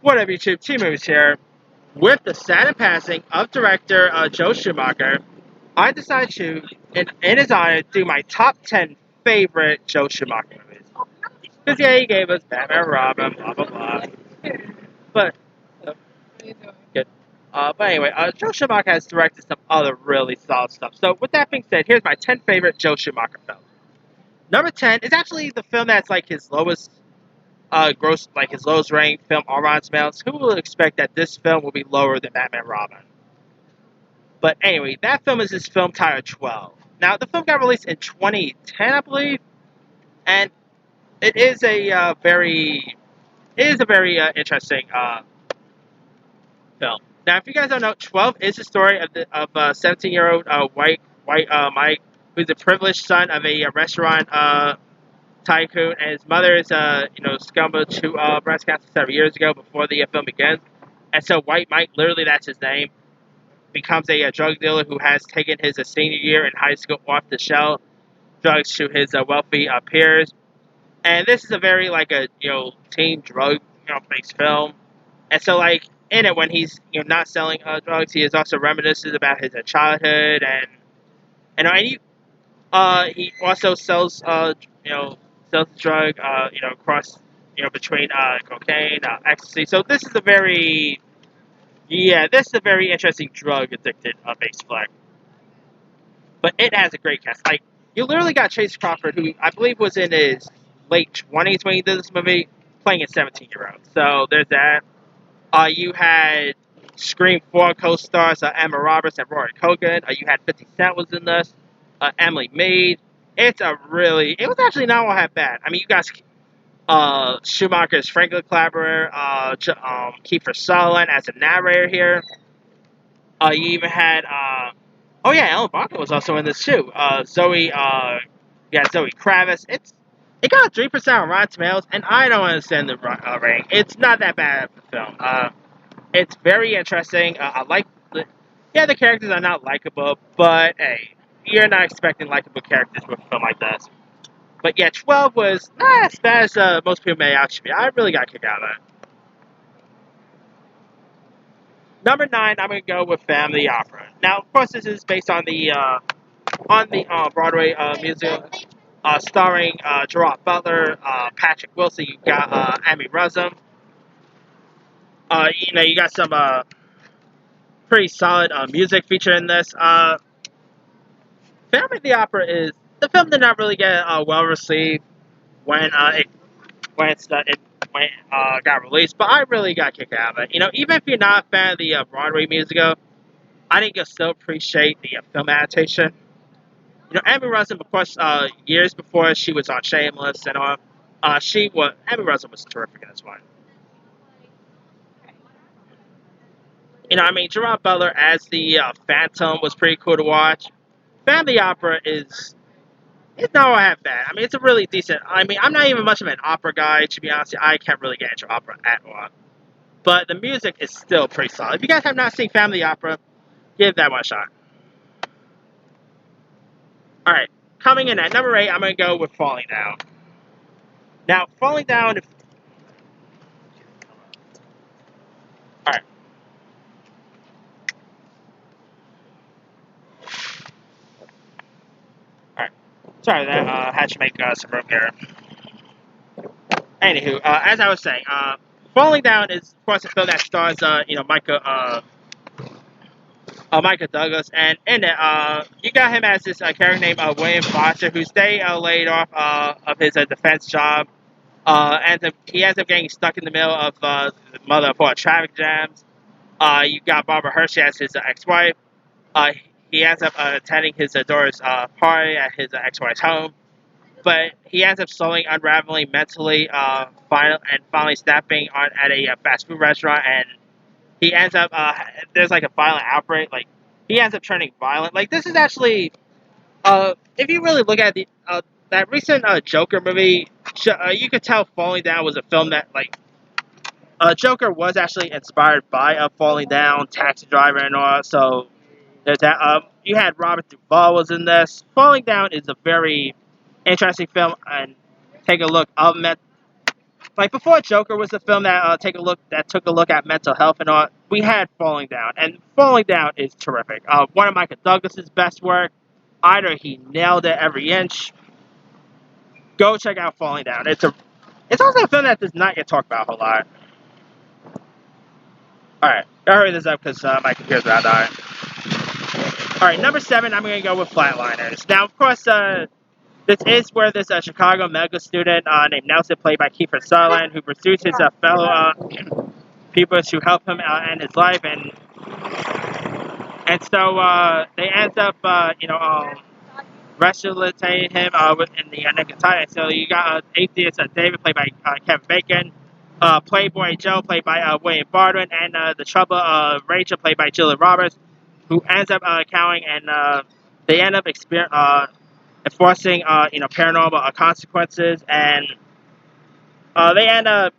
What up, YouTube? T Movies here. With the sad passing of director Joe Schumacher, I decided to, in his honor, do my top 10 favorite Joe Schumacher movies. Because, yeah, he gave us Batman and Robin, blah, blah, blah. But, good. But anyway, Joe Schumacher has directed some other really solid stuff. So, with that being said, here's my 10 favorite Joe Schumacher films. Number 10 is actually the film that's like his lowest gross, like his lowest ranked film on Rotten Tomatoes. Who will expect that this film will be lower than Batman and Robin? But anyway, that film is his film titled 12. Now, the film got released in 2010, I believe, and it is a very interesting film. Now, if you guys don't know, 12 is the story of 17-year-old white Mike, who's the privileged son of a restaurant tycoon, and his mother is succumbed to breast cancer several years ago before the film begins. And so White Mike, literally that's his name, becomes a drug dealer who has taken his senior year in high school off to sell drugs to his wealthy peers. And this is a very teen drug based film. And so in it, when he's not selling drugs, he is also reminisces about his childhood, and he also sells sells the drug across between cocaine, ecstasy. So this is a very interesting drug addicted based flick. But it has a great cast. Like, you literally got Chase Crawford, who I believe was in his late 20s when he did this movie, playing a 17-year-old. So there's that. You had Scream 4 co-stars Emma Roberts and Rory Culkin. You had 50 Cent was in this. Emily Mead. It was actually not all that bad. I mean, you got Schumacher's Franklin collaborator, Kiefer Sutherland as a narrator here. You even had, Ellen Barker was also in this too. Zoe Kravitz. It got 3% on Rotten Tomatoes, and I don't understand the rating. It's not that bad of a film. It's very interesting. I like the characters are not likable, but hey, you're not expecting likable characters with a film like this. But yeah, 12 was not as bad as most people may out to be. I really got a kick out of it. Number 9, I'm going to go with Family Opera. Now, of course, this is based on the Broadway musical starring Gerard Butler, Patrick Wilson. You got Amy Russom. You got some pretty solid music featured in this. Family the Opera the film did not really get well received when it got released, but I really got kicked out of it. Even if you're not a fan of the Broadway musical, I think you'll still appreciate the film adaptation. Amy Russom, of course, years before she was on Shameless and all, Amy Russom was terrific in this one. Gerard Butler as the Phantom was pretty cool to watch. Family Opera it's not all that bad. It's a really decent. I'm not even much of an opera guy, to be honest. I can't really get into opera at all. But the music is still pretty solid. If you guys have not seen Family Opera, give that one a shot. Alright, coming in at number 8, I'm going to go with Falling Down. Now, Falling Down... Alright. Sorry, that had to make some room here. Anywho, as I was saying, Falling Down is, of course, a film that stars, Michael Douglas, and in it, you got him as this character named William Foster, who's laid off of his defense job. He ends up getting stuck in the middle of the mother of all traffic jams. You got Barbara Hershey as his ex-wife. He ends up attending his daughter's party at his ex-wife's home. But he ends up slowly unraveling mentally, finally snapping at a fast food restaurant, and he ends up, there's a violent outbreak, he ends up turning violent. This is actually, if you really look at that recent Joker movie, you could tell Falling Down was a film that, Joker was actually inspired by Falling Down, Taxi Driver and all, so there's that. You had Robert Duvall was in this. Falling Down is a very interesting film, and take a look. like before Joker was a film that took a look at mental health and all. We had Falling Down, and Falling Down is terrific. One of Michael Douglas's best work. Either he nailed it every inch. Go check out Falling Down. It's also a film that does not get talked about a whole lot. All right, I'll hurry this up because my computer's about to die. All right, number 7, I'm going to go with Flatliners. Now, of course, this is where this Chicago medical student named Nelson, played by Kiefer Sutherland, who pursues his fellow pupils who help him end his life, and so they end up, resuscitating him in the nick of time. So you got atheist David, played by Kevin Bacon, Playboy Joe, played by William Baldwin, and the trouble Rachel, played by Julia Roberts, who ends up cowing, and they end up enforcing paranormal consequences, and they end up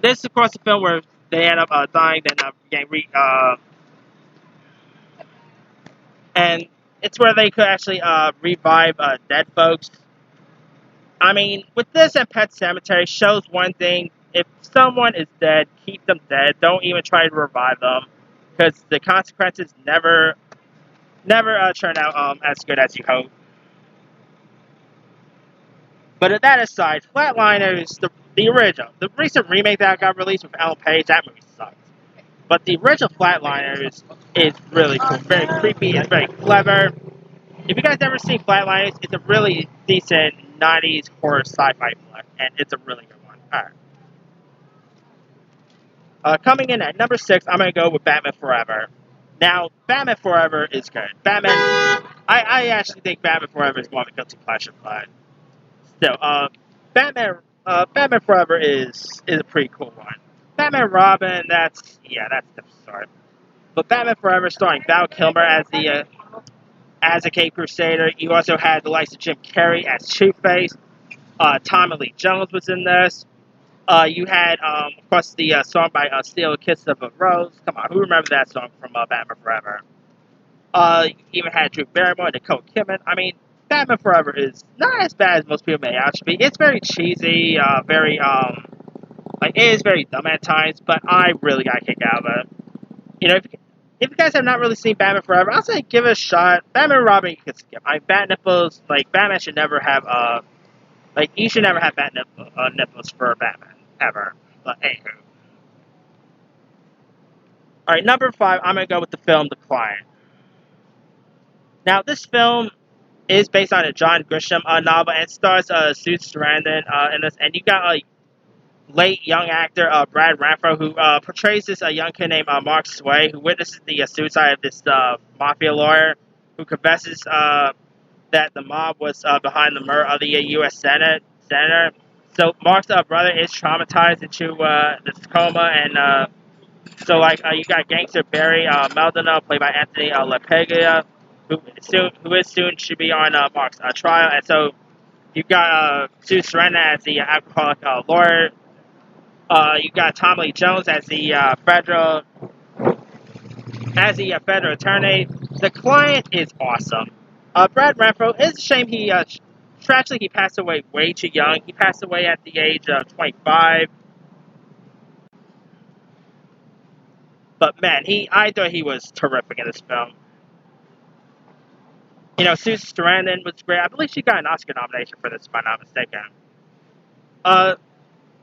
this is of course a film where they end up dying, then getting and it's where they could actually revive dead folks. I mean, with this and Pet Sematary, shows one thing: if someone is dead, keep them dead. Don't even try to revive them, because the consequences never turn out as good as you hope. But that aside, Flatliners, the original, the recent remake that got released with Ellen Page, that movie sucks. But the original Flatliners is really cool, very creepy, it's very clever. If you guys ever seen Flatliners, it's a really decent 90s horror sci-fi flick, and it's a really good one. Alright. Coming in at number 6, I'm going to go with Batman Forever. Now, Batman Forever is good. I actually think Batman Forever is more of a guilty pleasure, but still, Batman Forever is a pretty cool one. Batman Robin, that's the start. But Batman Forever, starring Val Kilmer as a Cape Crusader. You also had the likes of Jim Carrey as Two-Face. Tommy Lee Jones was in this. You had, of course, the song by Steal a Kiss of a Rose. Come on, who remembers that song from Batman Forever? You even had Drew Barrymore, Nicole Kidman. I mean, Batman Forever is not as bad as most people may actually be. It's very cheesy, it is very dumb at times, but I really got a kick out of it. If you guys have not really seen Batman Forever, I'll say give it a shot. Batman and Robin, you can skip. Bat nipples, Batman should never have, you should never have bat nipples for Batman, ever. But anywho. Alright, number 5, I'm going to go with the film The Client. Now, this film is based on a John Grisham novel and stars Susan Sarandon in this, and you got a late young actor Brad Renfro, who portrays this young kid named Mark Sway, who witnesses the suicide of this mafia lawyer, who confesses that the mob was behind the murder of the U.S. Senator. So Mark's brother is traumatized into this coma, and you got gangster Barry Maldonado, played by Anthony LaPaglia, who is soon to be on Mark's trial, and so you got Sue Sarandon as the alcoholic lawyer. You got Tommy Lee Jones as the federal attorney. The Client is awesome. Brad Renfro, it's a shame tragically he passed away way too young. He passed away at the age of 25. But man, I thought he was terrific in this film. Susan Sarandon was great. I believe she got an Oscar nomination for this, if I'm not mistaken.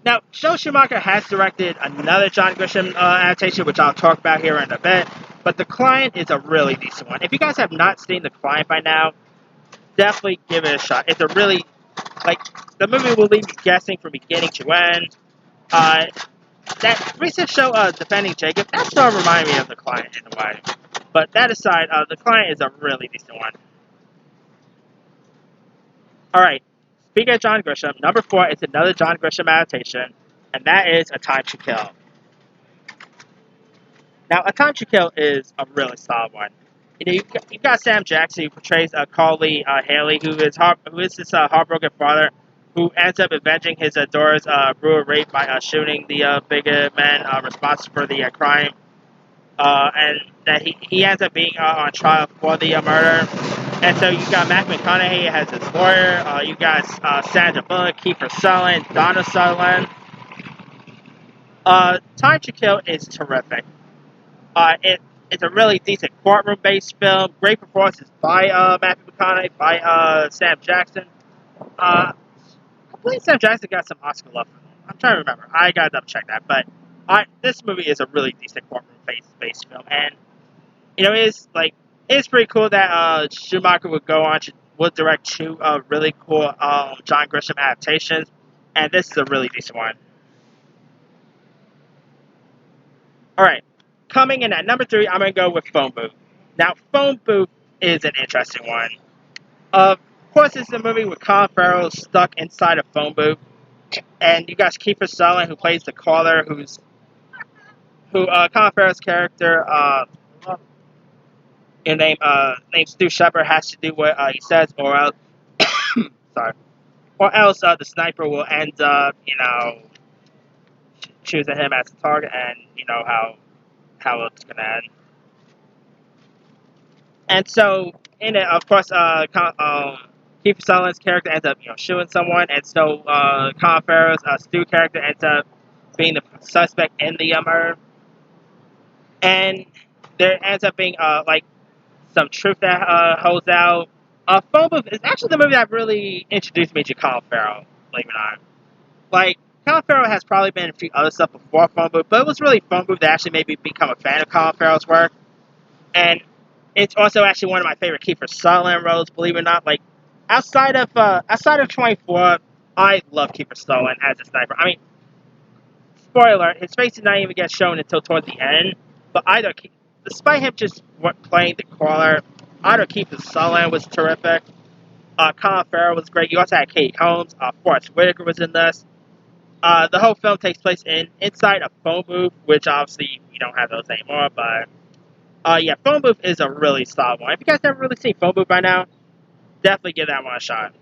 Now, Joe Schumacher has directed another John Grisham adaptation, which I'll talk about here in a bit. But The Client is a really decent one. If you guys have not seen The Client by now, definitely give it a shot. It's a really, the movie will leave you guessing from beginning to end. That recent show, Defending Jacob, that sort of reminded me of The Client in a way. But that aside, The Client is a really decent one. Alright, speaking of John Grisham, number 4 is another John Grisham adaptation, and that is A Time to Kill. Now, A Time to Kill is a really solid one. You've got Sam Jackson, who portrays Carly Haley, who is this heartbroken father who ends up avenging his daughter's brutal rape by shooting the bigoted man responsible for the crime, and that he ends up being on trial for the murder. And so you got Matthew McConaughey as his lawyer. You got Sandra Bullock, Kiefer Sutherland, Donna Sutherland. Time to Kill is terrific. It's a really decent courtroom-based film. Great performances by Matthew McConaughey, by Sam Jackson. I believe Sam Jackson got some Oscar love. I'm trying to remember. I gotta double check that. But this movie is a really decent courtroom-based film, and it's pretty cool that Schumacher would direct two really cool John Grisham adaptations, and this is a really decent one. All right, coming in at number 3, I'm gonna go with Phone Booth. Now, Phone Booth is an interesting one. Of course, it's a movie with Colin Farrell stuck inside a phone booth, and you got Kiefer Sutherland who plays the caller, Colin Farrell's character, named Stu Shepard, has to do what he says, or else, sorry, or else the sniper will end up, choosing him as a target, and you know how it's gonna end. And so, in it, of course, Kiefer Sutherland's character ends up, shooting someone, and so Colin Farrell's Stu character ends up being the suspect in the murder. And there ends up being some truth that holds out. Phone Booth is actually the movie that really introduced me to Colin Farrell, believe it or not. Like, Colin Farrell has probably been in a few other stuff before Phone Booth, but it was really Phone Booth that actually made me become a fan of Colin Farrell's work. And it's also actually one of my favorite Kiefer Sutherland roles, believe it or not. Like, outside of 24, I love Kiefer Sutherland as a sniper. I mean, spoiler, his face did not even get shown until towards the end. But despite him just playing the caller, either Kiefer Sutherland was terrific. Colin Farrell was great. You also had Katie Holmes. Forrest Whitaker was in this. The whole film takes place inside a phone booth, which obviously you don't have those anymore. But yeah, Phone Booth is a really solid one. If you guys haven't really seen Phone Booth by now, definitely give that one a shot.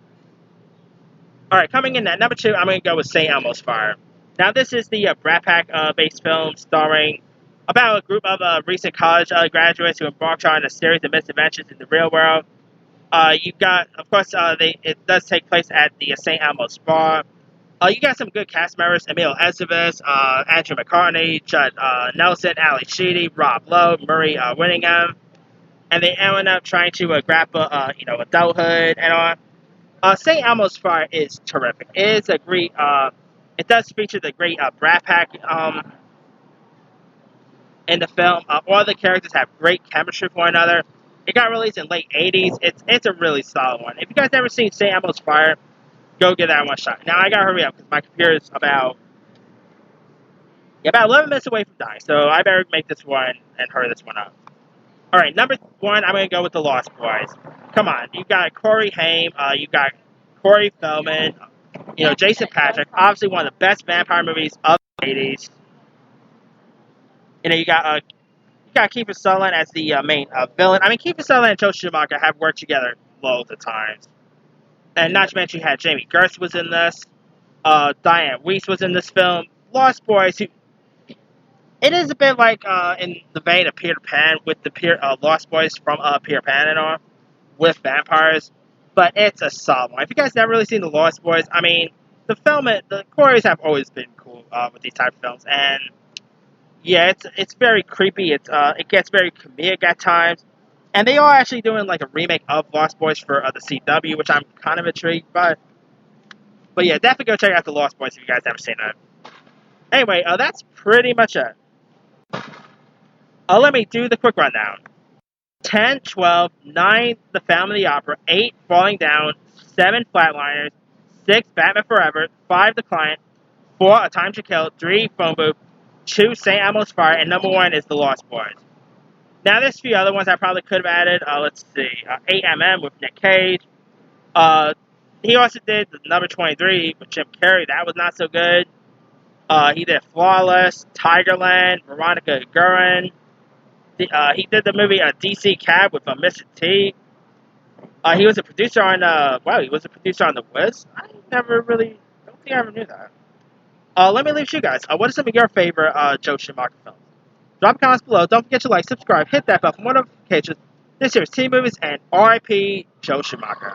Alright, coming in at number 2, I'm going to go with St. Elmo's Fire. Now, this is the Brat Pack-based film starring about a group of recent college graduates who embark on a series of misadventures in the real world. You've got, of course, it does take place at the St. Elmo's Bar. You got some good cast members: Emil Estevez, Andrew McCartney, Judd Nelson, Ali Sheedy, Rob Lowe, Murray Winningham, and they end up trying to grapple, adulthood and all. St. Elmo's Fire is terrific. It is a great. It does feature the great Brat Pack in the film. All the characters have great chemistry with one another. It got released in late '80s. It's a really solid one. If you guys ever seen St. Elmo's Fire, go give that one a shot. Now, I gotta hurry up because my computer is about 11 minutes away from dying, so I better make this one and hurry this one up. Alright, number 1, I'm gonna go with The Lost Boys. Come on, you've got Corey Haim, you've got Corey Feldman, Jason Patric, obviously one of the best vampire movies of the 80s. You got Kiefer Sutherland as the main villain. I mean, Kiefer Sutherland and Joe Schumacher have worked together loads of times. And not to mention, you had Jamie Gertz was in this. Diane Weiss was in this film. Lost Boys, it is a bit like in the vein of Peter Pan with the Lost Boys from Peter Pan and all, with vampires. But it's a solid one. If you guys never really seen The Lost Boys, I mean, the Corys have always been cool with these type of films. And yeah, it's very creepy. It gets very comedic at times. And they are actually doing like a remake of Lost Boys for the CW, which I'm kind of intrigued by. But yeah, definitely go check out The Lost Boys if you guys haven't seen it. Anyway, that's pretty much it. Let me do the quick rundown. 10, 12, 9, The Phantom of the Opera, 8, Falling Down, 7, Flatliners, 6, Batman Forever, 5, The Client, 4, A Time to Kill, 3, Phone Booth, 2, St. Elmo's Fire, and number 1 is The Lost Boys. Now, there's a few other ones I probably could have added. Let's see. 8mm with Nick Cage. He also did the number 23 with Jim Carrey. That was not so good. He did Flawless, Tigerland, Veronica Guerin. He did the movie DC Cab with Mr. T. He was a producer on The Wiz. I don't think I ever knew that. Let me leave you guys. What are some of your favorite Joe Schumacher films? Drop comments below. Don't forget to like, subscribe, hit that bell for more notifications. This year's Teen Movies, and R.I.P. Joe Schumacher.